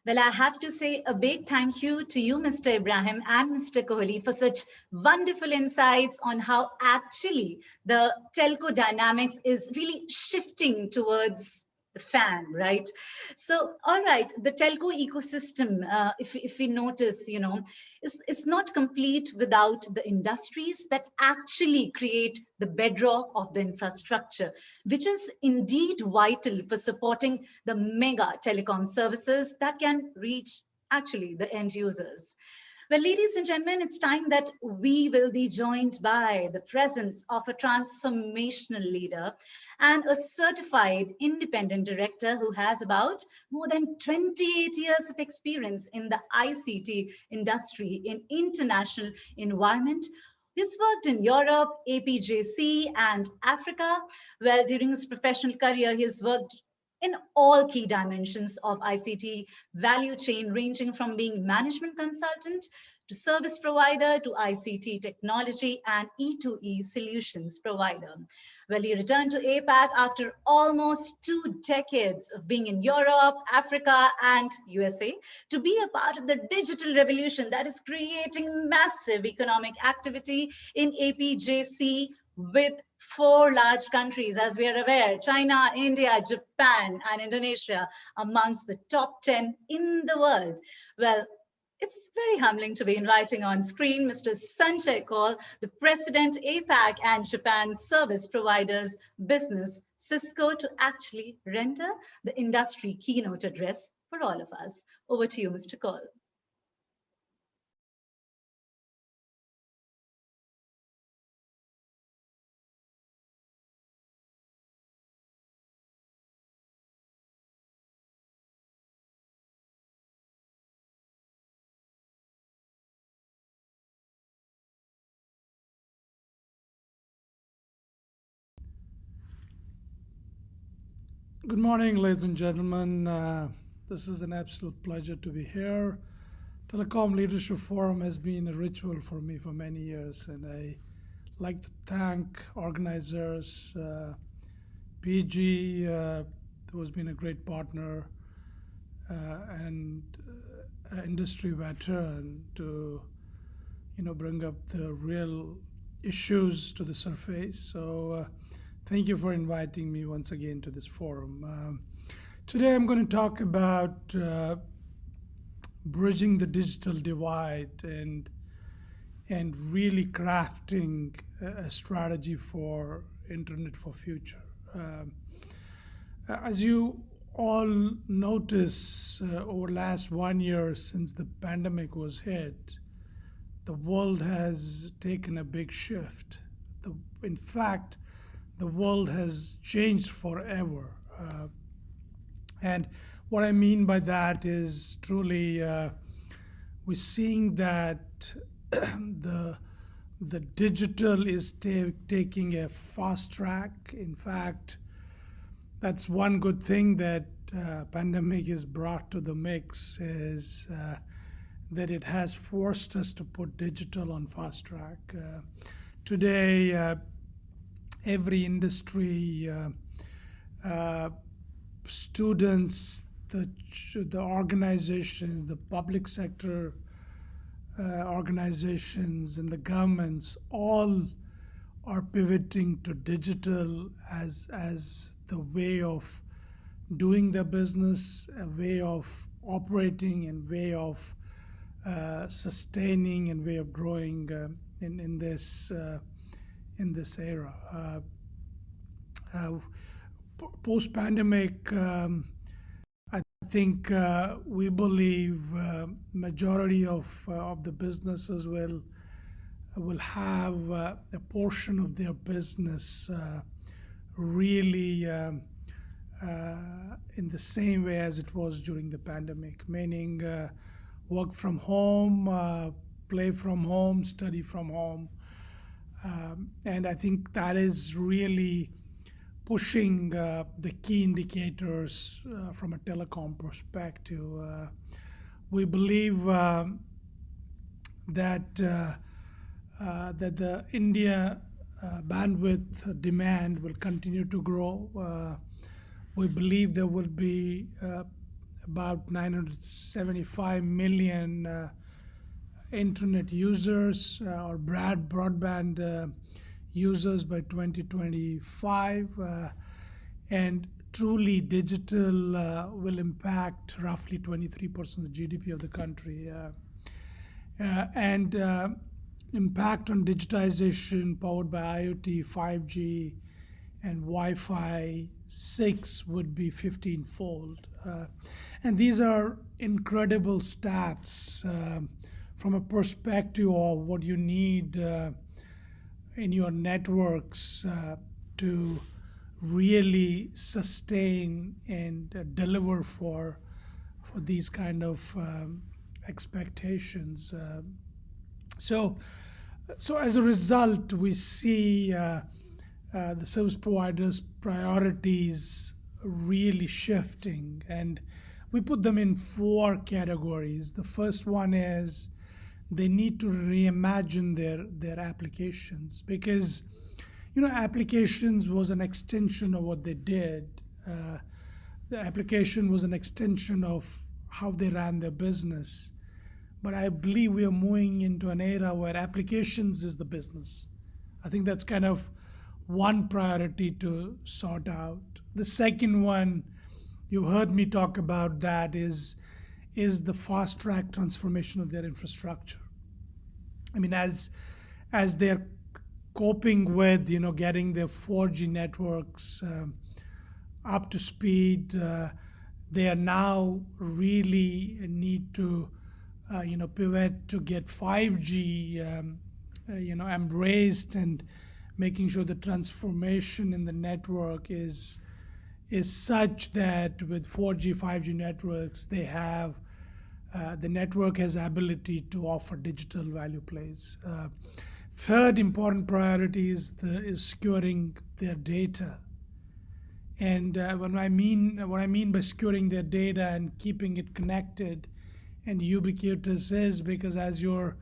Well, I have to say a big thank you to you, Mr. Ibrahim and Mr. Kohli, for such wonderful insights on how actually the telco dynamics is really shifting towards the fan, right? So, all right, the telco ecosystem, if we notice, is not complete without the industries that actually create the bedrock of the infrastructure, which is indeed vital for supporting the mega telecom services that can reach actually the end users. Well, ladies and gentlemen, it's time that we will be joined by the presence of a transformational leader and a certified independent director who has about more than 28 years of experience in the ICT industry in international environment. He's worked in Europe, APJC, and Africa. Well, during his professional career, he's worked in all key dimensions of ICT value chain, ranging from being management consultant to service provider to ICT technology and E2E solutions provider. Well, he returned to APAC after almost 2 decades of being in Europe, Africa, and USA to be a part of the digital revolution that is creating massive economic activity in APJC with four large countries, as we are aware: China, India, Japan, and Indonesia, amongst the top 10 in the world. Well, it's very humbling to be inviting on screen Mr. Sanjay Kaul, the President, APAC and Japan Service Providers Business, Cisco, to actually render the industry keynote address for all of us. Over to you, Mr. Kaul. Good morning, ladies and gentlemen. This is an absolute pleasure to be here. Telecom Leadership Forum has been a ritual for me for many years, and I like to thank organizers, PG, who has been a great partner, and industry veteran to bring up the real issues to the surface. So thank you for inviting me once again to this forum. Today I'm going to talk about bridging the digital divide and really crafting a strategy for Internet for Future. As you all notice, over the last 1 year since the pandemic was hit, the world has taken a big shift. In fact, the world has changed forever. And what I mean by that is truly we're seeing that the digital is taking a fast track. In fact, that's one good thing that pandemic has brought to the mix is that it has forced us to put digital on fast track. Today, every industry, students, the organizations, the public sector organizations, and the governments all are pivoting to digital as the way of doing their business, a way of operating, and way of sustaining, and way of growing in this era. Post-pandemic, I think we believe majority of the businesses will have a portion of their business really in the same way as it was during the pandemic, meaning work from home, play from home, study from home. And I think that is really pushing the key indicators from a telecom perspective. We believe that the India bandwidth demand will continue to grow. We believe there will be about 975 million internet users or broadband users by 2025, and truly digital will impact roughly 23% of the GDP of the country, and impact on digitization powered by IoT, 5G, and Wi-Fi 6 would be 15-fold. And these are incredible stats from a perspective of what you need in your networks to really sustain and deliver for these kind of expectations. So as a result, we see the service providers' priorities really shifting, and we put them in 4 categories. The first one is they need to reimagine their applications, because applications was an extension of what they did. The application was an extension of how they ran their business. But I believe we are moving into an era where applications is the business. I think that's kind of one priority to sort out. The second one, you heard me talk about that, is the fast track transformation of their infrastructure. I mean, as they're coping with getting their 4G networks up to speed, they are now really need to pivot to get 5G embraced, and making sure the transformation in the network is such that with 4G, 5G networks, they have the network has ability to offer digital value plays. Third important priority is securing their data. And what I mean by securing their data and keeping it connected and ubiquitous is because as your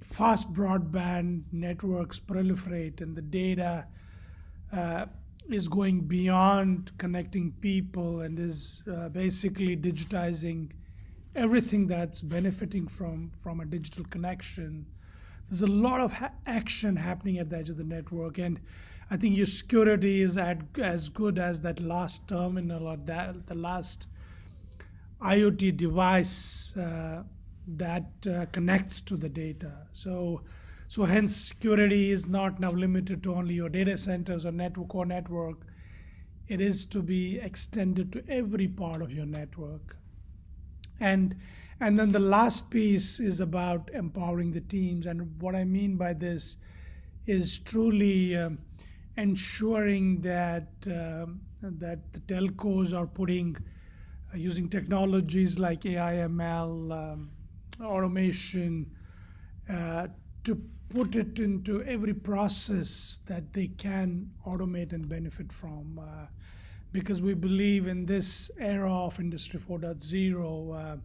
fast broadband networks proliferate and the data is going beyond connecting people and is basically digitizing everything that's benefiting from a digital connection, there's a lot of action happening at the edge of the network. And I think your security is as good as that last terminal or the last IoT device that connects to the data. So hence security is not now limited to only your data centers or core network. It is to be extended to every part of your network. And then the last piece is about empowering the teams. And what I mean by this is truly ensuring that the telcos are using technologies like AI, ML, automation to put it into every process that they can automate and benefit from. Because we believe in this era of Industry 4.0,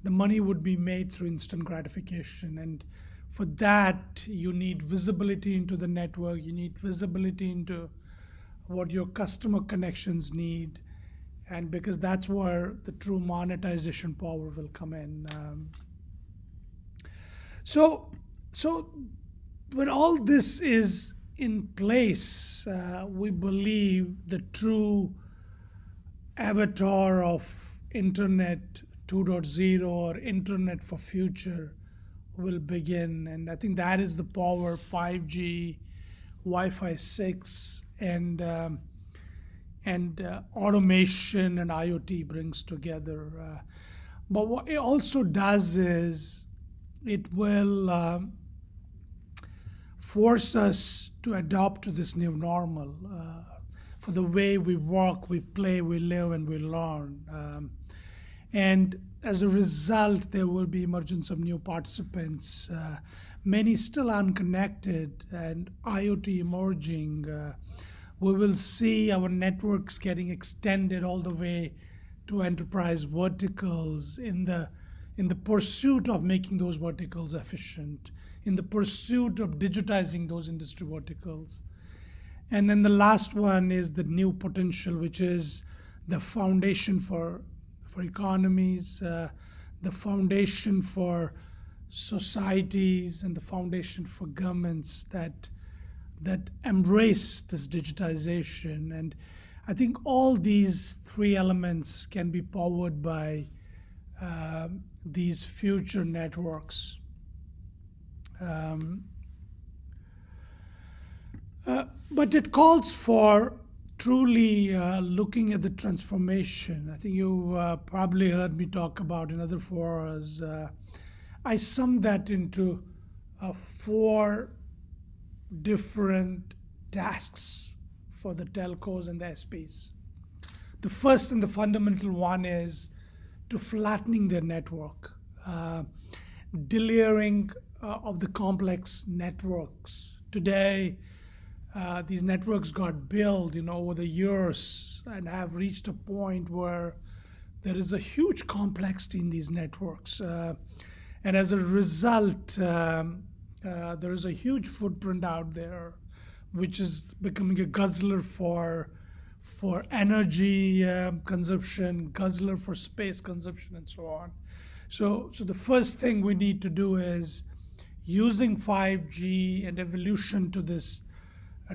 the money would be made through instant gratification. And for that, you need visibility into the network. You need visibility into what your customer connections need. And because that's where the true monetization power will come in. So when all this is in place, we believe the true avatar of Internet 2.0 or Internet for future will begin. And I think that is the power 5G, Wi-Fi 6, and automation and IoT brings together. But what it also does is it will force us to adopt to this new normal for the way we work, we play, we live, and we learn. And as a result, there will be emergence of new participants, many still unconnected, and IoT emerging. We will see our networks getting extended all the way to enterprise verticals in the pursuit of making those verticals efficient, in the pursuit of digitizing those industry verticals. And then the last one is the new potential, which is the foundation for for economies, the foundation for societies, and the foundation for governments that embrace this digitization. And I think all these three elements can be powered by these future networks. But it calls for truly looking at the transformation. I think you probably heard me talk about in other forums. I summed that into four different tasks for the telcos and the SPs. The first and the fundamental one is to flattening their network, delayering of the complex networks. Today, these networks got built, over the years and have reached a point where there is a huge complexity in these networks. And as a result, there is a huge footprint out there, which is becoming a guzzler for energy consumption, guzzler for space consumption, and so on. So the first thing we need to do is using 5G and evolution to this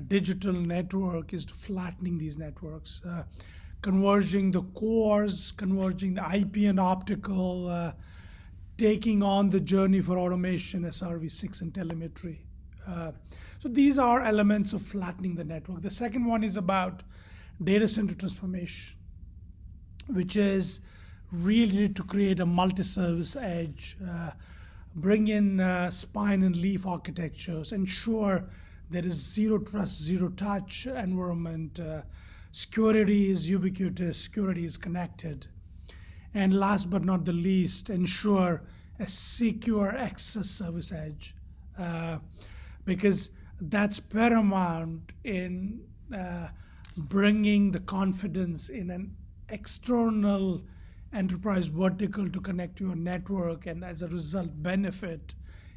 digital network is to flattening these networks, converging the cores, converging the IP and optical, taking on the journey for automation, SRv6 and telemetry. So these are elements of flattening the network. The second one is about data center transformation, which is really to create a multi-service edge, bring in spine and leaf architectures, ensure there is zero trust, zero touch environment. Security is ubiquitous, security is connected. And last but not the least, ensure a secure access service edge, because that's paramount in bringing the confidence in an external enterprise vertical to connect to your network, and as a result benefit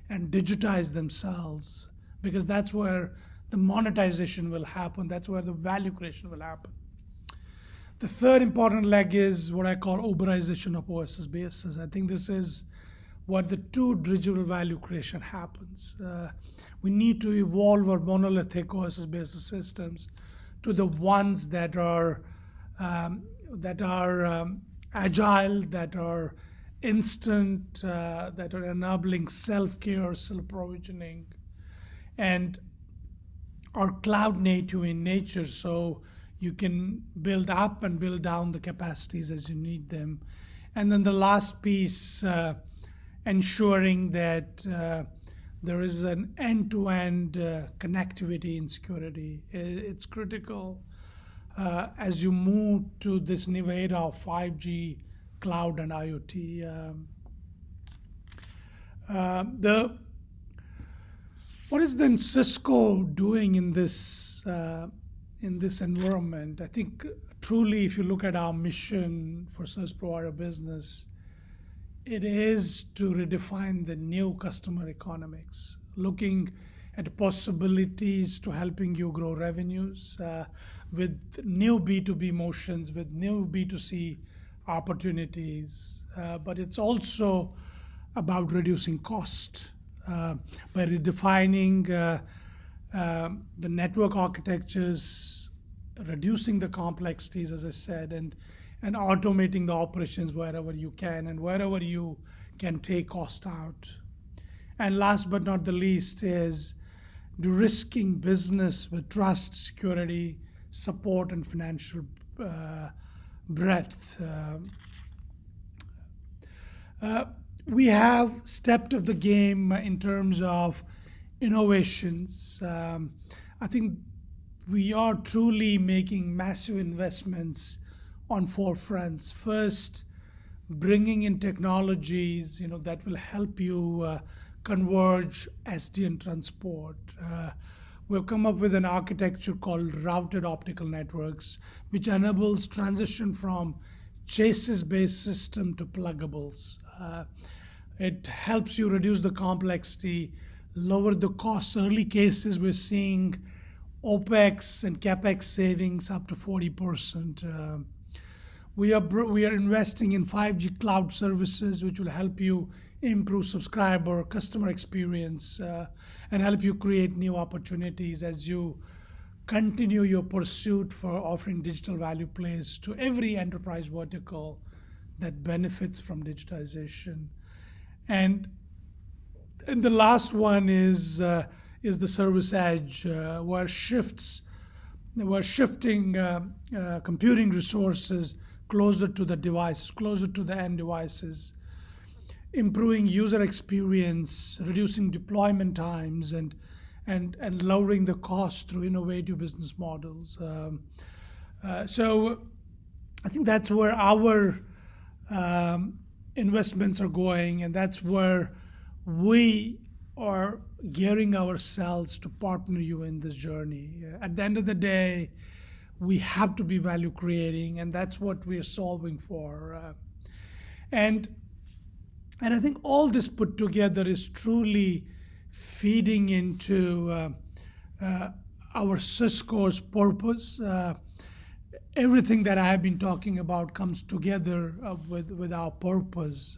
and digitize themselves, because that's where the monetization will happen. That's where the value creation will happen. The third important leg is what I call Uberization of OSS bases. I think this is what the two digital value creation happens. We need to evolve our monolithic OSS basis systems to the ones that are agile, that are instant, that are enabling self-care, self-provisioning, and are cloud native in nature, so you can build up and build down the capacities as you need them. And then the last piece, ensuring that there is an end-to-end connectivity in security. It's critical as you move to this new era of 5G, cloud, and IoT. What is then Cisco doing in this environment? I think truly, if you look at our mission for service provider business, it is to redefine the new customer economics, looking at possibilities to helping you grow revenues with new B2B motions, with new B2C opportunities. But it's also about reducing cost by redefining the network architectures, reducing the complexities, as I said, and automating the operations wherever you can and wherever you can take cost out. And last but not the least is de-risking business with trust, security, support, and financial breadth. We have stepped up the game in terms of innovations. I think we are truly making massive investments on four fronts. First, bringing in technologies that will help you converge SD and transport. We've come up with an architecture called routed optical networks, which enables transition from chassis-based system to pluggables. It helps you reduce the complexity, lower the costs. Early cases, we're seeing OPEX and CAPEX savings up to 40%. We are investing in 5G cloud services, which will help you improve subscriber, customer experience, and help you create new opportunities as you continue your pursuit for offering digital value plays to every enterprise vertical that benefits from digitization. And the last one is the service edge, where we're shifting computing resources closer to the devices, closer to the end devices, improving user experience, reducing deployment times, and lowering the cost through innovative business models. So I think that's where our investments are going, and that's where we are gearing ourselves to partner you in this journey. At the end of the day, we have to be value creating, and that's what we're solving for. And I think all this put together is truly feeding into our Cisco's purpose. Everything that I have been talking about comes together with our purpose,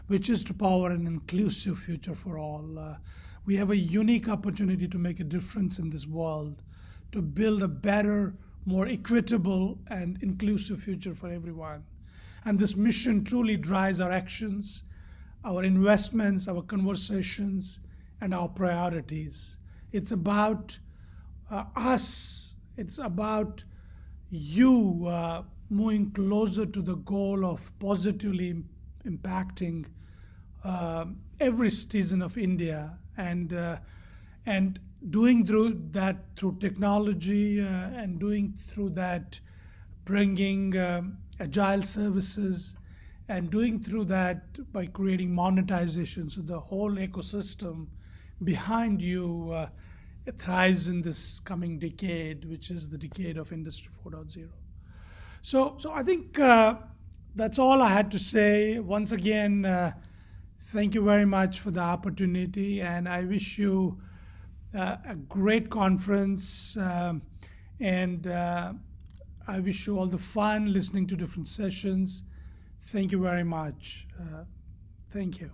which is to power an inclusive future for all. We have a unique opportunity to make a difference in this world, to build a better, more equitable and inclusive future for everyone. And this mission truly drives our actions, our investments, our conversations, and our priorities. It's about us. It's about you moving closer to the goal of positively impacting every citizen of India, and doing through that through technology, and doing through that bringing agile services, and doing through that by creating monetization, so the whole ecosystem behind you thrives in this coming decade, which is the decade of Industry 4.0. So I think that's all I had to say. Once again, thank you very much for the opportunity, and I wish you a great conference, and I wish you all the fun listening to different sessions. Thank you very much. Thank you.